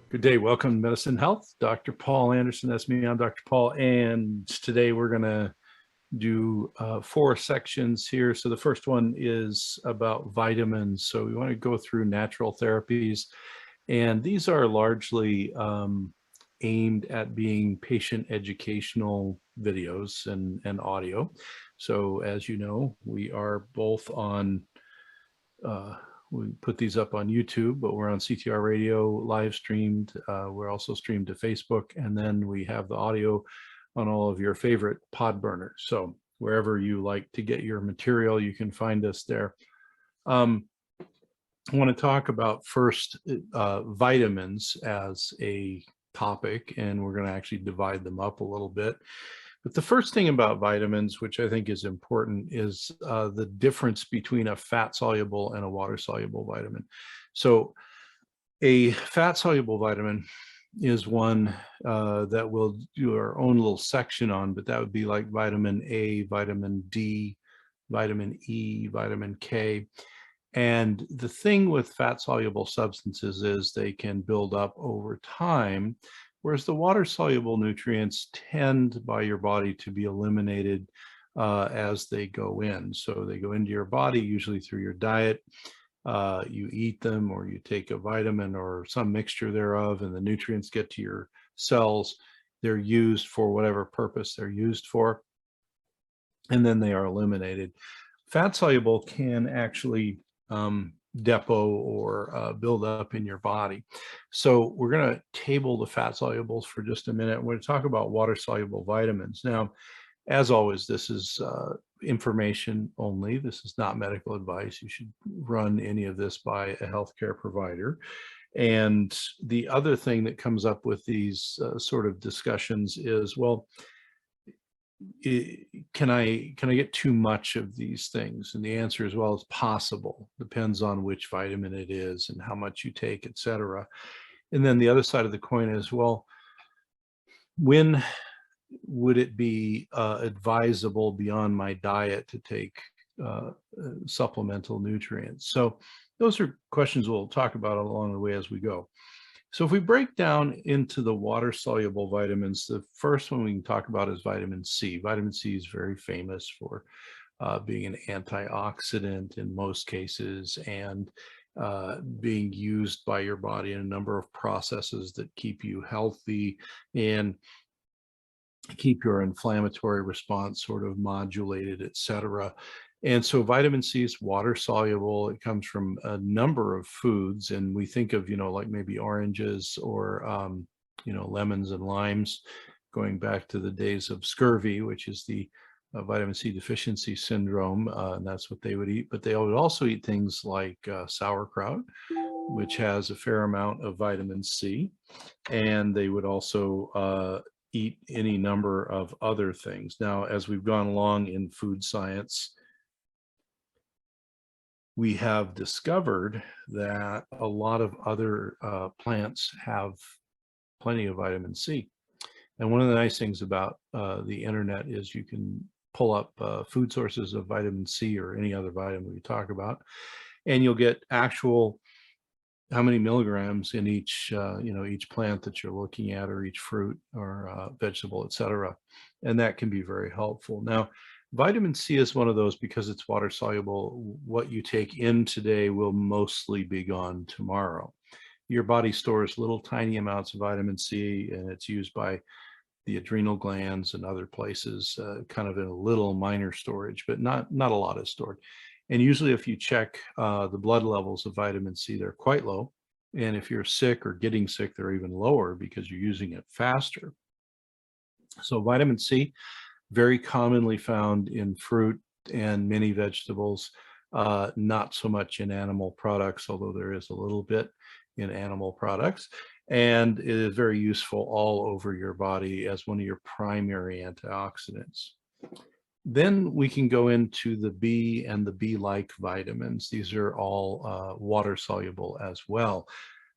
Good day. Welcome to Medicine Health. Dr. Paul Anderson, that's me. I'm Dr. Paul, and today we're going to do 4 sections here. So the first one is about vitamins. So we want to go through natural therapies, and these are largely aimed at being patient educational videos and audio. So as you know, we are both on we put these up on YouTube, but we're on CTR Radio live streamed. We're also streamed to Facebook, and then we have the audio on all of your favorite pod burners. So wherever you like to get your material, you can find us there. I want to talk about first vitamins as a topic, and we're going to actually divide them up a little bit. But the first thing about vitamins, which I think is important, is the difference between a fat-soluble and a water-soluble vitamin. So a fat-soluble vitamin is one that we'll do our own little section on, but that would be like vitamin A, vitamin D, vitamin E, vitamin K. And the thing with fat-soluble substances is they can build up over time, whereas the water-soluble nutrients tend by your body to be eliminated as they go in. So they go into your body usually through your diet. You eat them, or you take a vitamin or some mixture thereof, and the nutrients get to your cells. They're used for whatever purpose they're used for, and then they are eliminated. Fat-soluble can actually depot or build up in your body. So we're going to table the fat solubles for just a minute. We're going to talk about water soluble vitamins. Now, as always, this is information only. This is not medical advice. You should run any of this by a healthcare provider. And the other thing that comes up with these sort of discussions is, well, can I get too much of these things? And the answer is, well, it's possible. Depends on which vitamin it is and how much you take, etc. And then the other side of the coin is, well, when would it be advisable beyond my diet to take supplemental nutrients? So those are questions we'll talk about along the way as we go. So if we break down into the water-soluble vitamins, the first one we can talk about is vitamin C. Vitamin C is very famous for being an antioxidant in most cases, and being used by your body in a number of processes that keep you healthy and keep your inflammatory response sort of modulated, etc. And so vitamin C is water soluble. It comes from a number of foods, and we think of, like maybe oranges or, lemons and limes, going back to the days of scurvy, which is the vitamin C deficiency syndrome, and that's what they would eat. But they would also eat things like sauerkraut, which has a fair amount of vitamin C, and they would also eat any number of other things. Now, as we've gone along in food science, we have discovered that a lot of other plants have plenty of vitamin C. And one of the nice things about the internet is you can pull up food sources of vitamin C or any other vitamin we talk about, and you'll get actual how many milligrams in each each plant that you're looking at, or each fruit or vegetable, etc. And that can be very helpful. Now, vitamin C is one of those, because it's water soluble, what you take in today will mostly be gone tomorrow. Your body stores little tiny amounts of vitamin C, and it's used by the adrenal glands and other places, kind of in a little minor storage, but not a lot is stored. And usually if you check the blood levels of vitamin C, they're quite low. And if you're sick or getting sick, they're even lower because you're using it faster. So vitamin C, very commonly found in fruit and many vegetables, not so much in animal products, although there is a little bit in animal products. And it is very useful all over your body as one of your primary antioxidants. Then we can go into the B and the B-like vitamins. These are all water soluble as well.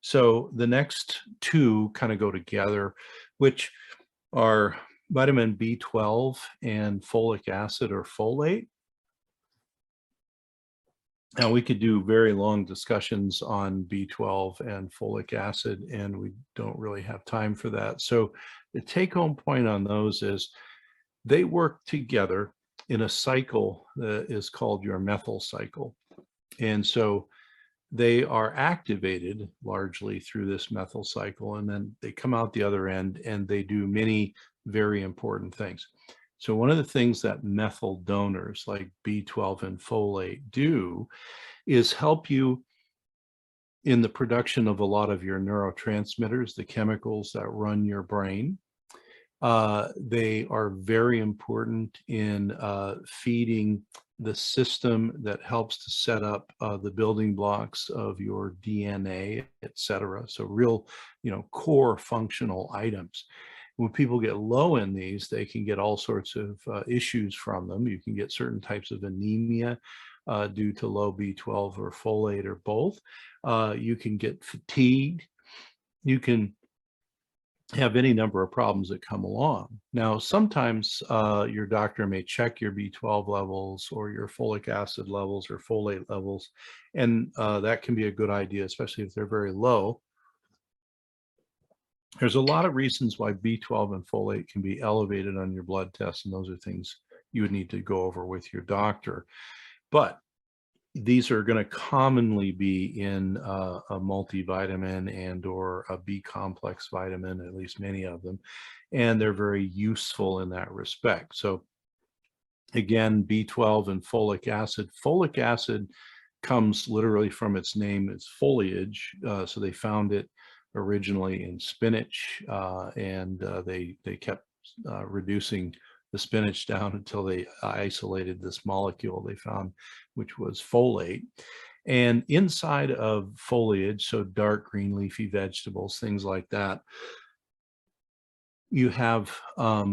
So the next two kind of go together, which are vitamin B12 and folic acid, or folate. Now, we could do very long discussions on B12 and folic acid, and we don't really have time for that. So the take-home point on those is they work together in a cycle that is called your methyl cycle. And so they are activated largely through this methyl cycle, and then they come out the other end and they do many very important things. So one of the things that methyl donors like B12 and folate do is help you in the production of a lot of your neurotransmitters, the chemicals that run your brain. They are very important in feeding the system that helps to set up the building blocks of your DNA, et cetera. So real, core functional items. When people get low in these, they can get all sorts of issues from them. You can get certain types of anemia due to low B12 or folate or both. You can get fatigued. You can have any number of problems that come along. Now, sometimes your doctor may check your B12 levels or your folic acid levels or folate levels, and that can be a good idea, especially if they're very low. There's a lot of reasons why B12 and folate can be elevated on your blood tests, and those are things you would need to go over with your doctor. But these are going to commonly be in a multivitamin and or a B complex vitamin, at least many of them, and they're very useful in that respect. So again, B12 and folic acid. Folic acid comes literally from its name, it's foliage. So they found it originally in spinach, and they kept reducing the spinach down until they isolated this molecule they found, which was folate. And inside of foliage, so dark green leafy vegetables, things like that, you have a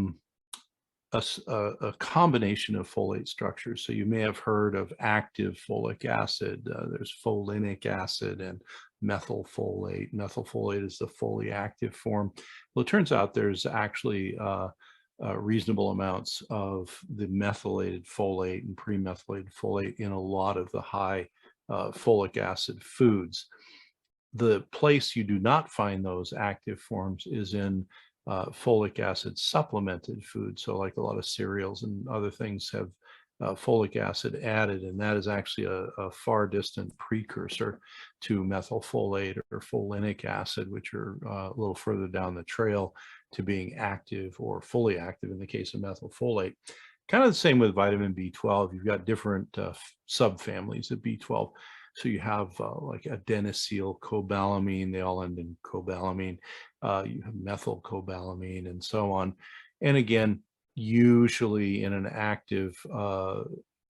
combination of folate structures. So you may have heard of active folic acid. There's folinic acid and methylfolate. Methylfolate is the fully active form. Well, it turns out there's actually reasonable amounts of the methylated folate and premethylated folate in a lot of the high folic acid foods. The place you do not find those active forms is in folic acid supplemented food. So like a lot of cereals and other things have folic acid added, and that is actually a far distant precursor to methylfolate or folinic acid, which are a little further down the trail to being active or fully active in the case of methylfolate. Kind of the same with vitamin B12. You've got different subfamilies of B12. So you have like adenylyl cobalamin, they all end in cobalamin. You have methylcobalamin and so on. And again, usually in an active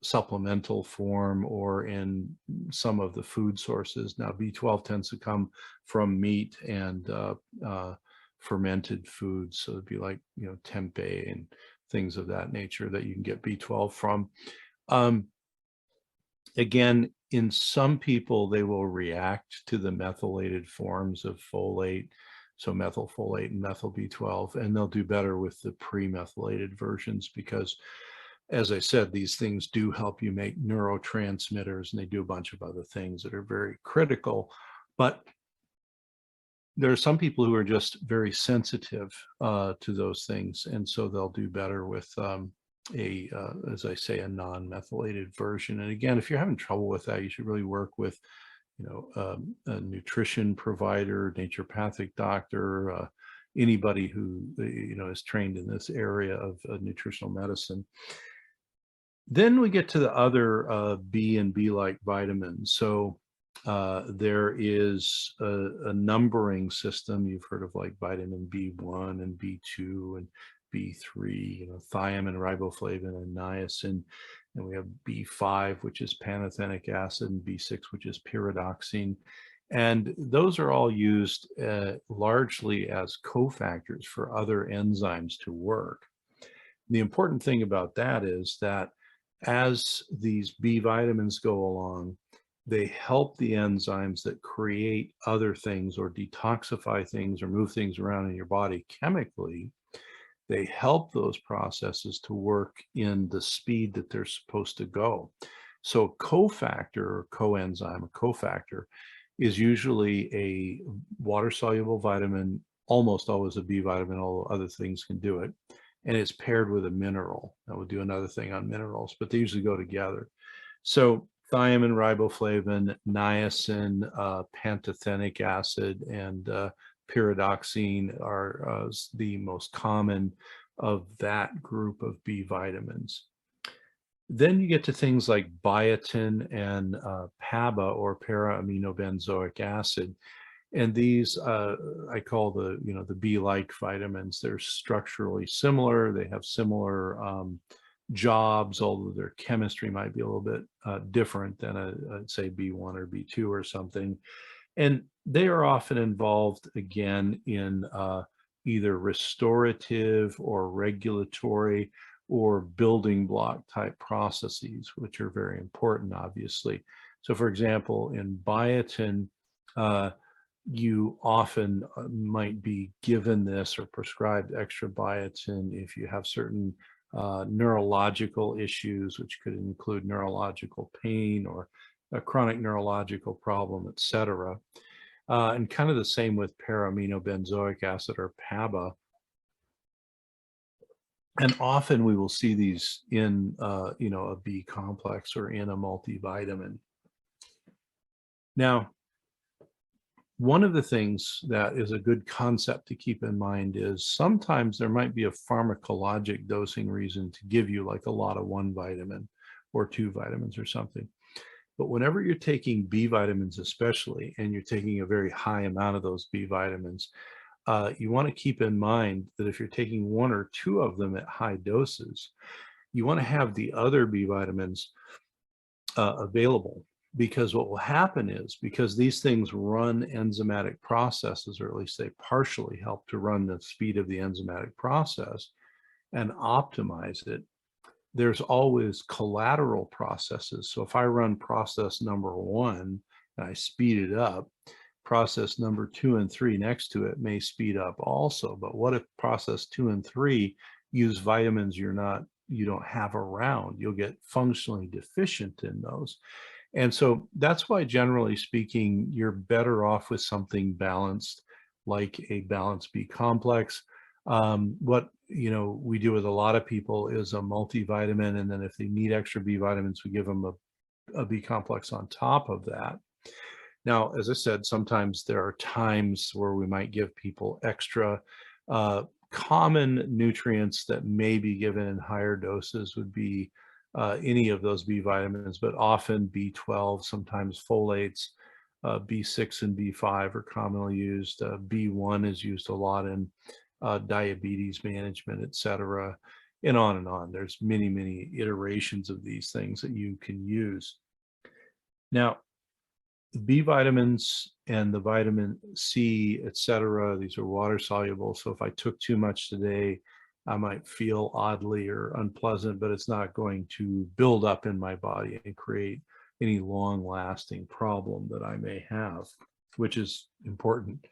supplemental form or in some of the food sources. Now, B12 tends to come from meat and fermented foods. So it'd be like, tempeh and things of that nature that you can get B12 from. Again, in some people, they will react to the methylated forms of folate, so methylfolate and methyl B12, and they'll do better with the pre-methylated versions because, as I said, these things do help you make neurotransmitters, and they do a bunch of other things that are very critical. But there are some people who are just very sensitive to those things, and so they'll do better with as I say, a non-methylated version. And again, if you're having trouble with that, you should really work with, a nutrition provider, naturopathic doctor, anybody who, is trained in this area of nutritional medicine. Then we get to the other B and B-like vitamins. So there is a numbering system. You've heard of like vitamin B1 and B2 and B3, thiamine, riboflavin, and niacin. And we have B5, which is pantothenic acid, and B6, which is pyridoxine. And those are all used largely as cofactors for other enzymes to work. The important thing about that is that as these B vitamins go along, they help the enzymes that create other things or detoxify things or move things around in your body chemically. They help those processes to work in the speed that they're supposed to go. So a cofactor or coenzyme, a cofactor, is usually a water-soluble vitamin, almost always a B vitamin, although other things can do it. And it's paired with a mineral. And we'll do another thing on minerals, but they usually go together. So thiamine, riboflavin, niacin, pantothenic acid, and pyridoxine are the most common of that group of B vitamins. Then you get to things like biotin and PABA, or para-aminobenzoic acid. And these I call the B-like vitamins. They're structurally similar. They have similar jobs, although their chemistry might be a little bit different than say B1 or B2 or something. And they are often involved again in either restorative or regulatory or building block type processes, which are very important, obviously. So for example, in biotin, you often might be given this or prescribed extra biotin if you have certain neurological issues, which could include neurological pain or a chronic neurological problem, etc. And kind of the same with para-aminobenzoic acid, or PABA. And often we will see these in, a B complex or in a multivitamin. Now, one of the things that is a good concept to keep in mind is sometimes there might be a pharmacologic dosing reason to give you like a lot of one vitamin or two vitamins or something. But whenever you're taking B vitamins especially, and you're taking a very high amount of those B vitamins, you want to keep in mind that if you're taking one or two of them at high doses, you want to have the other B vitamins available, because what will happen is, because these things run enzymatic processes, or at least they partially help to run the speed of the enzymatic process and optimize it, there's always collateral processes. So if I run process number one and I speed it up, process number 2 and 3 next to it may speed up also. But what if process 2 and 3 use vitamins you don't have around? You'll get functionally deficient in those. And so that's why, generally speaking, you're better off with something balanced, like a balanced B complex. What we do with a lot of people is a multivitamin, and then if they need extra B vitamins, we give them a B complex on top of that. Now, as I said, sometimes there are times where we might give people extra. Common nutrients that may be given in higher doses would be any of those B vitamins, but often B12, sometimes folates, B6 and B5 are commonly used. B1 is used a lot in diabetes management, etc., and on and on. There's many, many iterations of these things that you can use. Now, the B vitamins and the vitamin C, etc., these are water soluble. So if I took too much today, I might feel oddly or unpleasant, but it's not going to build up in my body and create any long-lasting problem that I may have, which is important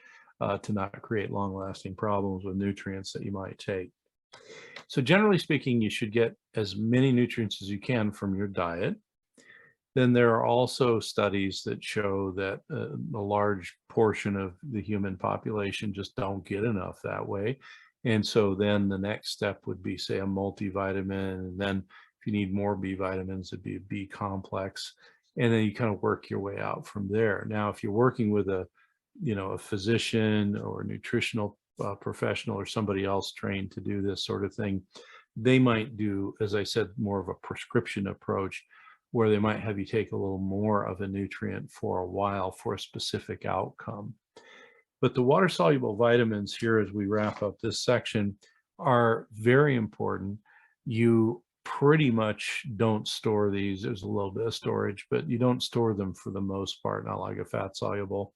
to not create long-lasting problems with nutrients that you might take. So generally speaking, you should get as many nutrients as you can from your diet. Then there are also studies that show that a large portion of the human population just don't get enough that way. And so then the next step would be, say, a multivitamin. And then if you need more B vitamins, it'd be a B complex. And then you kind of work your way out from there. Now, if you're working with a physician or a nutritional professional or somebody else trained to do this sort of thing, they might do, as I said, more of a prescription approach, where they might have you take a little more of a nutrient for a while for a specific outcome. But the water-soluble vitamins here, as we wrap up this section, are very important. You pretty much don't store these. There's a little bit of storage, but you don't store them for the most part, not like a fat-soluble.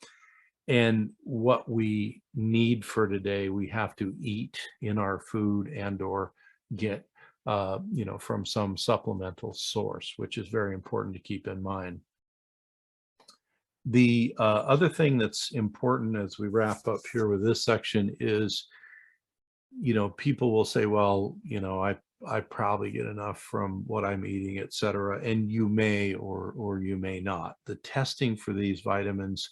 And what we need for today, we have to eat in our food and or get from some supplemental source, which is very important to keep in mind. The other thing that's important as we wrap up here with this section is, people will say, well, probably get enough from what I'm eating, et cetera. And you may or you may not. The testing for these vitamins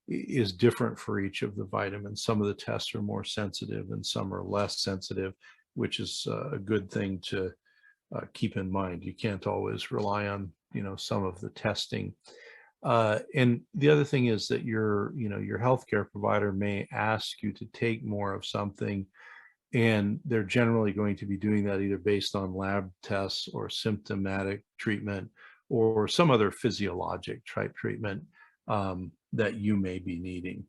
is different for each of the vitamins. Some of the tests are more sensitive and some are less sensitive, which is a good thing to keep in mind. You can't always rely on, some of the testing. And the other thing is that your healthcare provider may ask you to take more of something, and they're generally going to be doing that either based on lab tests or symptomatic treatment or some other physiologic type treatment that you may be needing.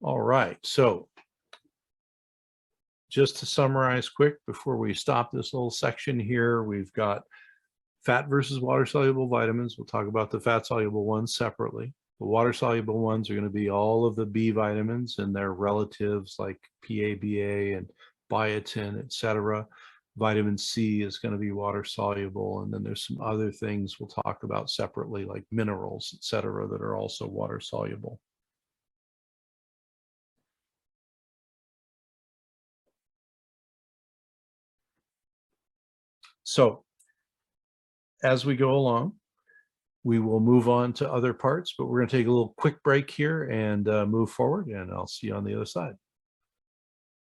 All right, so just to summarize quick before we stop this little section here, we've got fat versus water soluble vitamins. We'll talk about the fat soluble ones separately. The water soluble ones are going to be all of the B vitamins and their relatives like PABA and biotin, etc. Vitamin C is going to be water soluble, and then there's some other things we'll talk about separately like minerals, etc., that are also water soluble. So as we go along, we will move on to other parts, but we're going to take a little quick break here and move forward, and I'll see you on the other side.